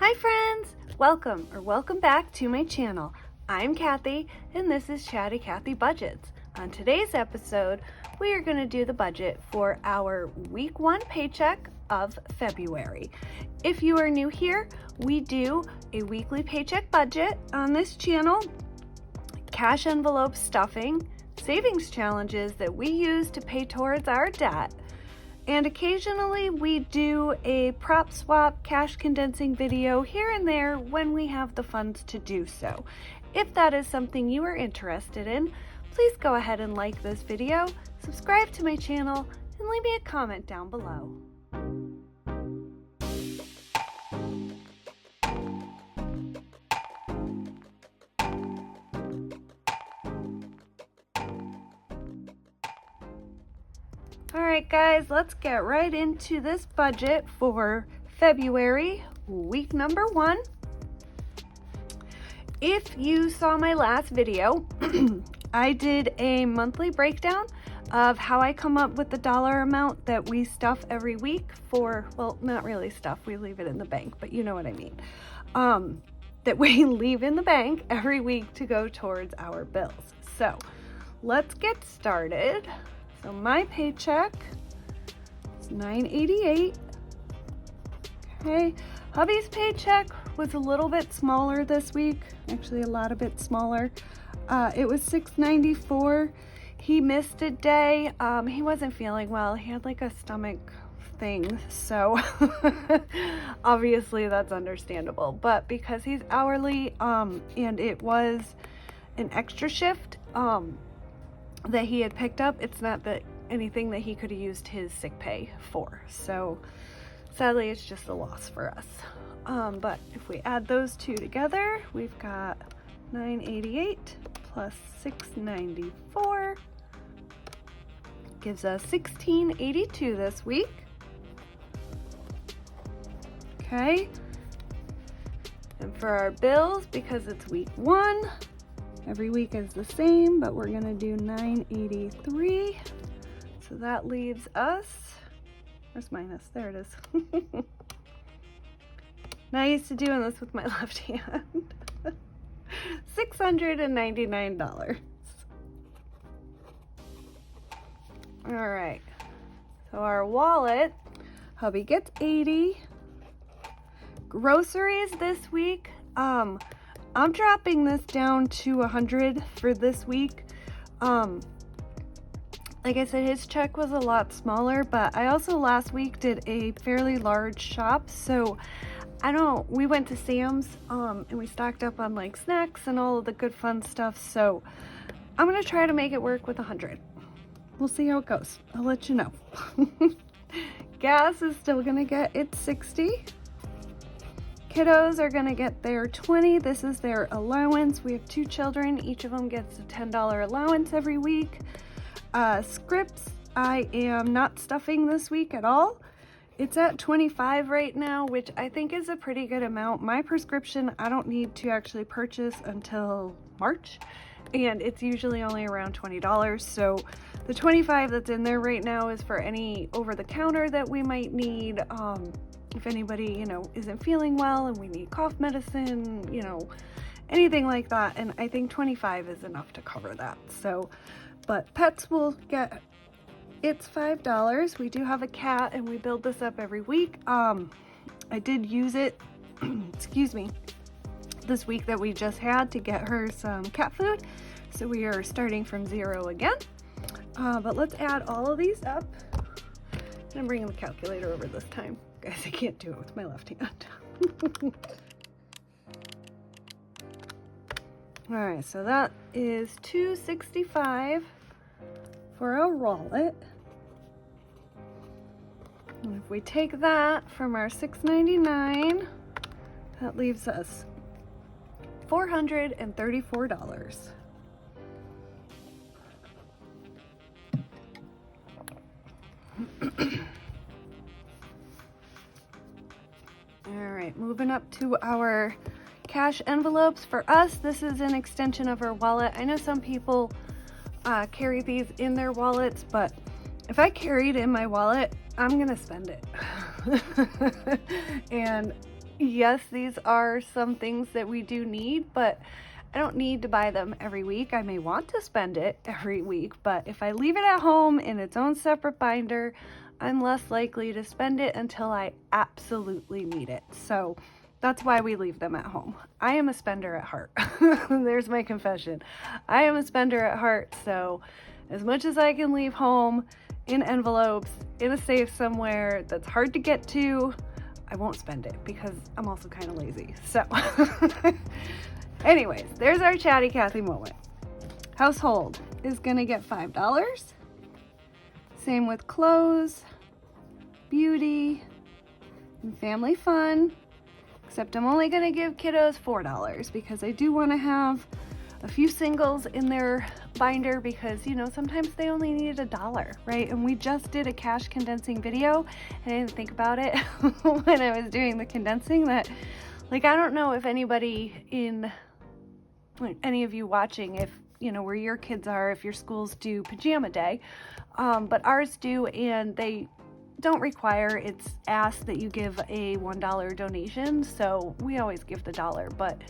Hi friends! Welcome back to my channel. I'm Kathy and this is Chatty Kathy Budgets. On today's episode, we are going to do the budget for our week 1 paycheck of February. If you are new here, we do a weekly paycheck budget on this channel, cash envelope stuffing, savings challenges that we use to pay towards our debt, and occasionally we do a prop swap cash condensing video here and there when we have the funds to do so. If that is something you are interested in, please go ahead and like this video, subscribe to my channel, and leave me a comment down below. Alright guys, let's get right into this budget for February, week number 1. If you saw my last video, I did a monthly breakdown of how I come up with the dollar amount that we stuff every week for, well, not really stuff, we leave it in the bank, but you know what I mean. That we leave in the bank every week to go towards our bills. So let's get started. So my paycheck is $9.88. Okay, hubby's paycheck was a little bit smaller this week, actually a lot a bit smaller. It was $6.94. He missed a day. He wasn't feeling well. He had like a stomach thing, so obviously that's understandable. But because he's hourly, and it was an extra shift, that he had picked up, it's not that anything that he could have used his sick pay for, so sadly it's just a loss for us. But if we add those two together, we've got $9.88 plus $6.94 gives us $16.82 this week. Okay, and for our bills, because it's week 1, every week is the same, but we're gonna do $9.83. So that leaves us, where's minus? There it is. Not used to doing this with my left hand. $699. All right, so our wallet, hubby gets $80. Groceries this week, I'm dropping this down to $100 for this week. Like I said, his check was a lot smaller, but I also last week did a fairly large shop, so we went to Sam's, and we stocked up on like snacks and all of the good fun stuff, so I'm gonna try to make it work with $100. We'll see how it goes. I'll let you know. Gas is still gonna get its $60. Kiddos are gonna get their $20. This is their allowance. We have 2 children. Each of them gets a $10 allowance every week. Scripts, I am not stuffing this week at all. It's at $25 right now, which I think is a pretty good amount. My prescription, I don't need to actually purchase until March, and it's usually only around $20. So the $25 that's in there right now is for any over-the-counter that we might need. If anybody, isn't feeling well and we need cough medicine, anything like that. And I think $25 is enough to cover that. So, but pets will get, it's $5. We do have a cat and we build this up every week. I did use it, excuse me, this week that we just had to get her some cat food. So we are starting from 0 again. But let's add all of these up. I'm bringing the calculator over this time. Guys, I can't do it with my left hand. All right, so that is $265 for a wallet. And if we take that from our $699, that leaves us $434. All right, moving up to our cash envelopes. For us, this is an extension of our wallet. I know some people carry these in their wallets, but if I carry it in my wallet, I'm gonna spend it. And yes, these are some things that we do need, but I don't need to buy them every week. I may want to spend it every week, but if I leave it at home in its own separate binder, I'm less likely to spend it until I absolutely need it. So that's why we leave them at home. I am a spender at heart. There's my confession. I am a spender at heart, so as much as I can leave home in envelopes, in a safe somewhere that's hard to get to, I won't spend it because I'm also kind of lazy. So anyways, there's our Chatty Cathy moment. Household is gonna get $5. Same with clothes, beauty, and family fun. Except I'm only gonna give kiddos $4 because I do wanna have a few singles in their binder because, you know, sometimes they only need $1, right? And we just did a cash condensing video and I didn't think about it when I was doing the condensing that, like, I don't know if anybody in, like, any of you watching, if, you know, where your kids are, if your schools do pajama day, but ours do, and they don't require, it's asked that you give a $1 donation, so we always give the $1, but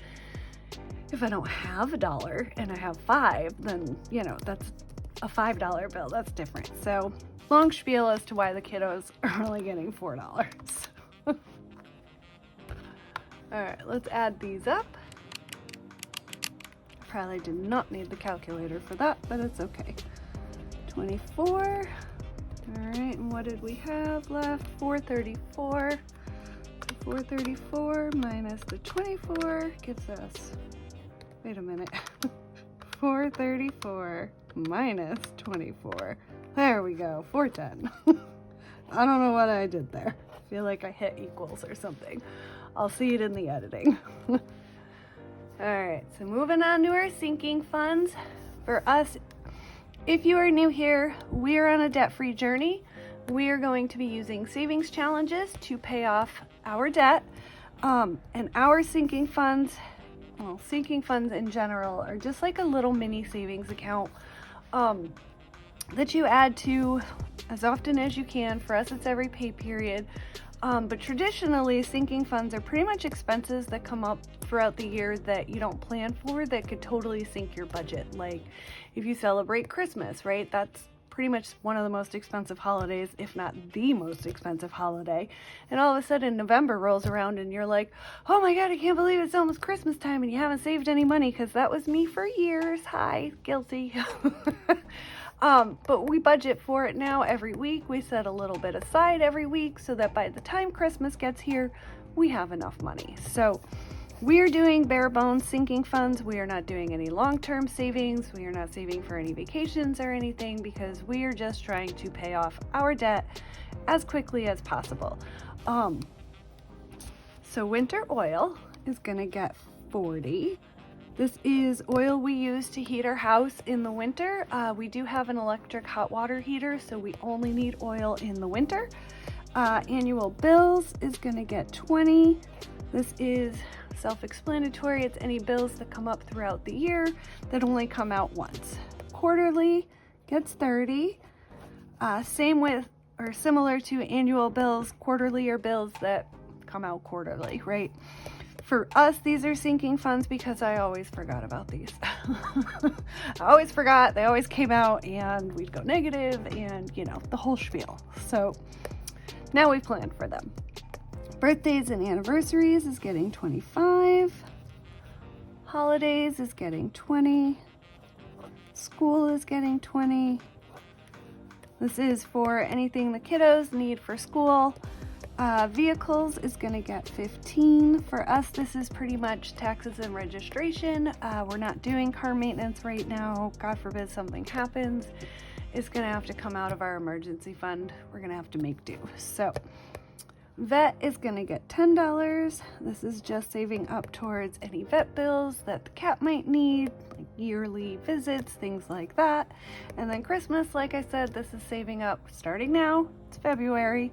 if I don't have $1 and I have 5, then, you know, that's a $5 bill, that's different. So long spiel as to why the kiddos are only getting $4. All right, let's add these up. Probably did not need the calculator for that, but it's okay. 24. All right, and what did we have left? 434. 434 minus the 24 gives us, wait a minute, 434 minus 24. There we go, 410. I don't know what I did there. I feel like I hit equals or something. I'll see it in the editing. All right, so moving on to our sinking funds. For us, if you are new here, we are on a debt-free journey. We are going to be using savings challenges to pay off our debt. And our sinking funds, well, sinking funds in general are just like a little mini savings account that you add to as often as you can. For us, it's every pay period. But traditionally, sinking funds are pretty much expenses that come up throughout the year that you don't plan for that could totally sink your budget. Like if you celebrate Christmas, right? That's pretty much one of the most expensive holidays, if not the most expensive holiday. And all of a sudden November rolls around and you're like, oh my God, I can't believe it's almost Christmas time and you haven't saved any money, because that was me for years. Hi, guilty. But we budget for it now every week. We set a little bit aside every week so that by the time Christmas gets here, we have enough money. So we are doing bare bones sinking funds. We are not doing any long-term savings. We are not saving for any vacations or anything because we are just trying to pay off our debt as quickly as possible. So winter oil is gonna get 40. This is oil we use to heat our house in the winter. We do have an electric hot water heater, so we only need oil in the winter. Annual bills is gonna get 20. This is self-explanatory. It's any bills that come up throughout the year that only come out once. Quarterly gets 30. Same with, or similar to annual bills, quarterly are bills that come out quarterly, right? For us, these are sinking funds because I always forgot about these. I always forgot, they always came out and we'd go negative and, you know, the whole spiel. So now we plan for them. Birthdays and anniversaries is getting 25. Holidays is getting 20. School is getting 20. This is for anything the kiddos need for school. Vehicles is going to get 15. For us, this is pretty much taxes and registration. We're not doing car maintenance right now. God forbid something happens. It's going to have to come out of our emergency fund. We're going to have to make do. So vet is going to get $10. This is just saving up towards any vet bills that the cat might need, like yearly visits, things like that. And then Christmas, like I said, this is saving up starting now. It's February.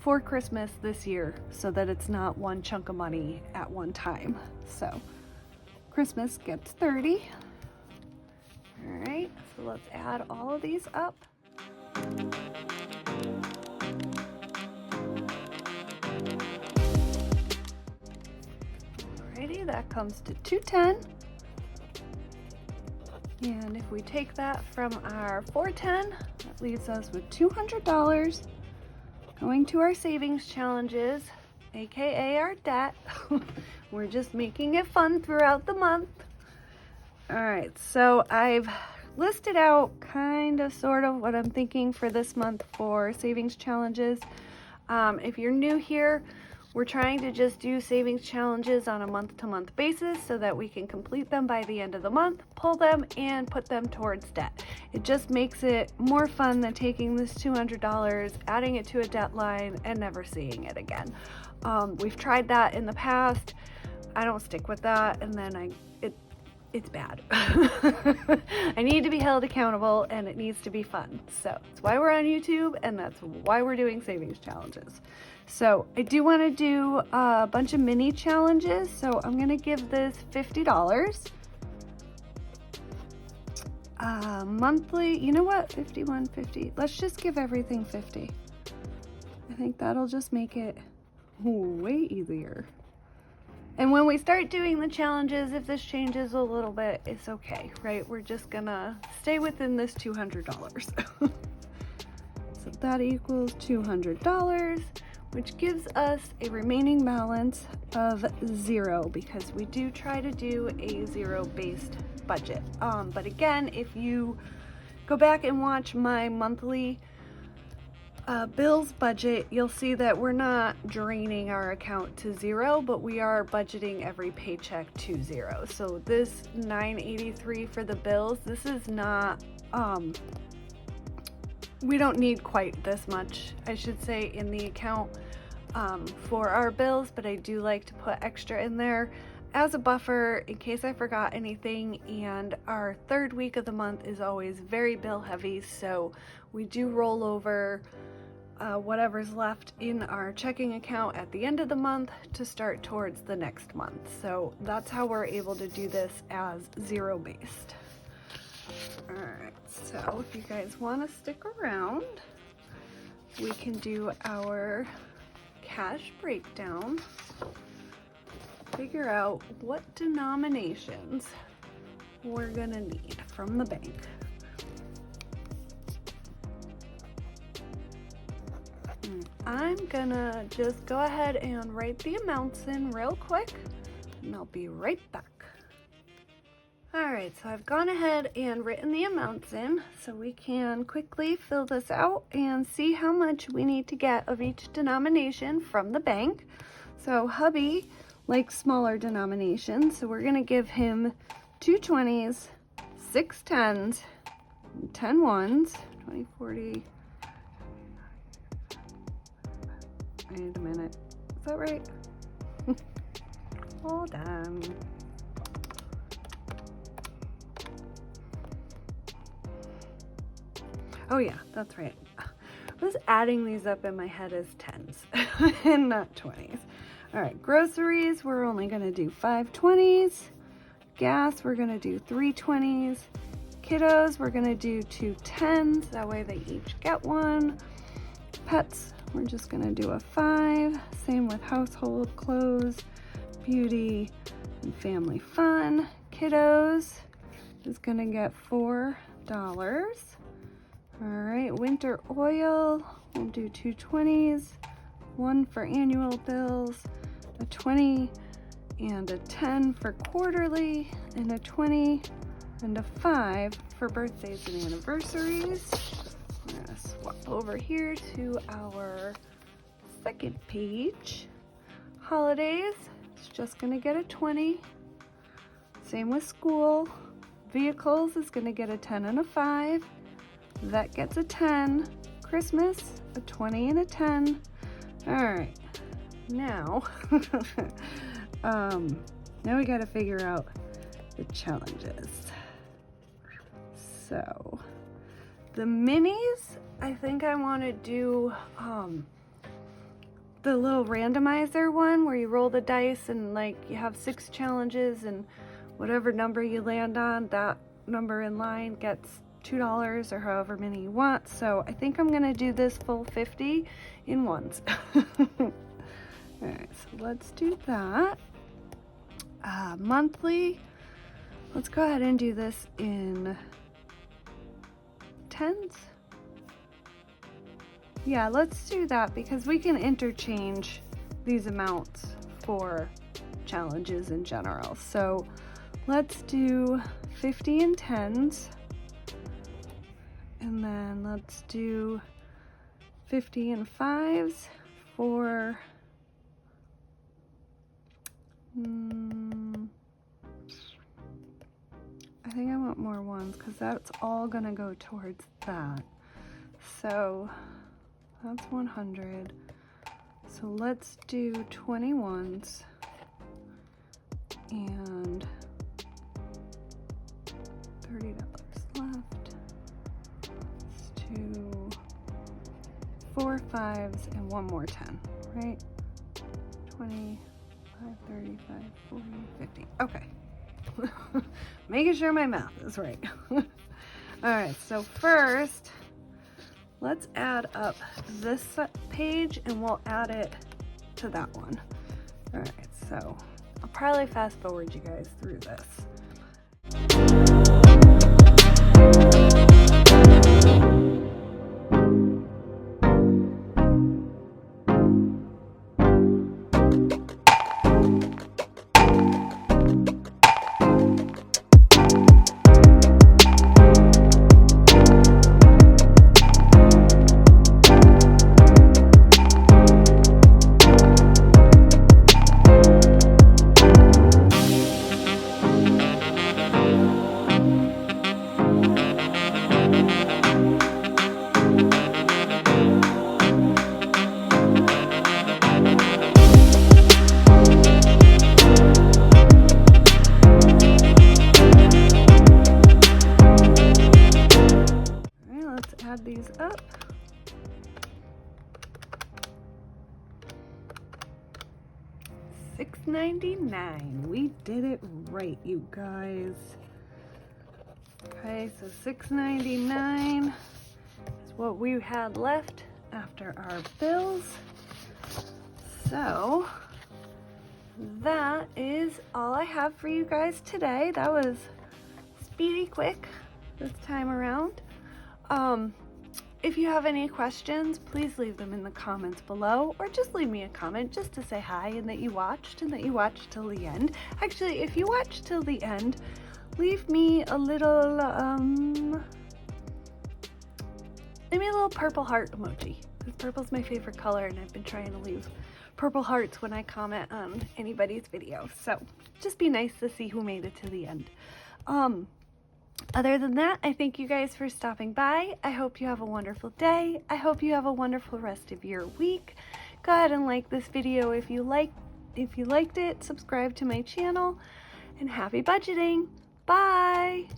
For Christmas this year so that it's not one chunk of money at one time. So Christmas gets 30. All right, so let's add all of these up. 20, that comes to 210. And if we take that from our 410, that leaves us with $200 going to our savings challenges, aka our debt. We're just making it fun throughout the month. All right, so I've listed out kind of sort of what I'm thinking for this month for savings challenges. If you're new here, we're trying to just do savings challenges on a month-to-month basis so that we can complete them by the end of the month, pull them, and put them towards debt. It just makes it more fun than taking this $200, adding it to a debt line, and never seeing it again. We've tried that in the past. I don't stick with that, and then it's bad. I need to be held accountable, and it needs to be fun. So that's why we're on YouTube, and that's why we're doing savings challenges. So I do want to do a bunch of mini challenges. So I'm going to give this $50. Monthly, you know what? 51, 50. Let's just give everything 50. I think that'll just make it way easier. And when we start doing the challenges, if this changes a little bit, it's okay, right? We're just gonna stay within this $200. So that equals $200, which gives us a remaining balance of 0 because we do try to do a zero-based budget. But again, if you go back and watch my monthly bills budget, you'll see that we're not draining our account to 0, but we are budgeting every paycheck to 0. So this $983 for the bills, this is not, we don't need quite this much, I should say, in the account for our bills, but I do like to put extra in there as a buffer in case I forgot anything. And our third week of the month is always very bill heavy, so we do roll over whatever's left in our checking account at the end of the month to start towards the next month. So that's how we're able to do this as zero-based. All right, so if you guys want to stick around, we can do our cash breakdown, figure out what denominations we're gonna need from the bank. I'm gonna just go ahead and write the amounts in real quick, and I'll be right back. All right, so I've gone ahead and written the amounts in so we can quickly fill this out and see how much we need to get of each denomination from the bank. So hubby likes smaller denominations, so we're gonna give him 2 20s, 6 10s, 10 1s, 20, 40. Wait a minute, is that right? Hold on. Oh yeah, that's right. I was adding these up in my head as 10s and not 20s. All right, groceries, we're only gonna do 5 20s. Gas, we're gonna do 3 20s. Kiddos, we're gonna do 2 10s. That way they each get one. Pets, we're just gonna do a 5. Same with household, clothes, beauty, and family fun. Kiddos is gonna get $4. All right, winter oil, we'll do 2 20s, 1 for annual bills, a 20 and a 10 for quarterly, and a 20 and a 5 for birthdays and anniversaries. I'm gonna swap over here to our second page. Holidays, it's just gonna get a 20. Same with school. Vehicles is gonna get a 10 and a 5. That gets a 10. Christmas, a 20 and a 10. All right, now, now we gotta figure out the challenges. So, the minis, I think I wanna do the little randomizer one where you roll the dice and like you have 6 challenges and whatever number you land on, that number in line gets $2 or however many you want. So I think I'm gonna do this full 50 in ones. All right, so let's do that. monthly. Let's go ahead and do this in tens. Yeah, let's do that because we can interchange these amounts for challenges in general. So let's do 50 in tens, and then let's do 50 in fives for I think I want more ones because that's all gonna go towards that. So that's 100. So let's do 21s and $30 left. Let's do 4 5s and one more 10, right? 20, 35, 40, 50. Okay. Making sure my math is right. All right, so first, let's add up this page and we'll add it to that one. All right, so I'll probably fast forward you guys through this. Add these up. $6.99. We did it right, you guys. Okay, so $6.99 is what we had left after our bills. So that is all I have for you guys today. That was speedy quick this time around. If you have any questions, please leave them in the comments below, or just leave me a comment just to say hi and that you watched till the end. Actually, if you watched till the end, leave me a little purple heart emoji, because purple's my favorite color and I've been trying to leave purple hearts when I comment on anybody's video. So just be nice to see who made it to the end. Other than that, I thank you guys for stopping by. I hope you have a wonderful day. I hope you have a wonderful rest of your week. Go ahead and like this video if you liked it. Subscribe to my channel, and happy budgeting. Bye.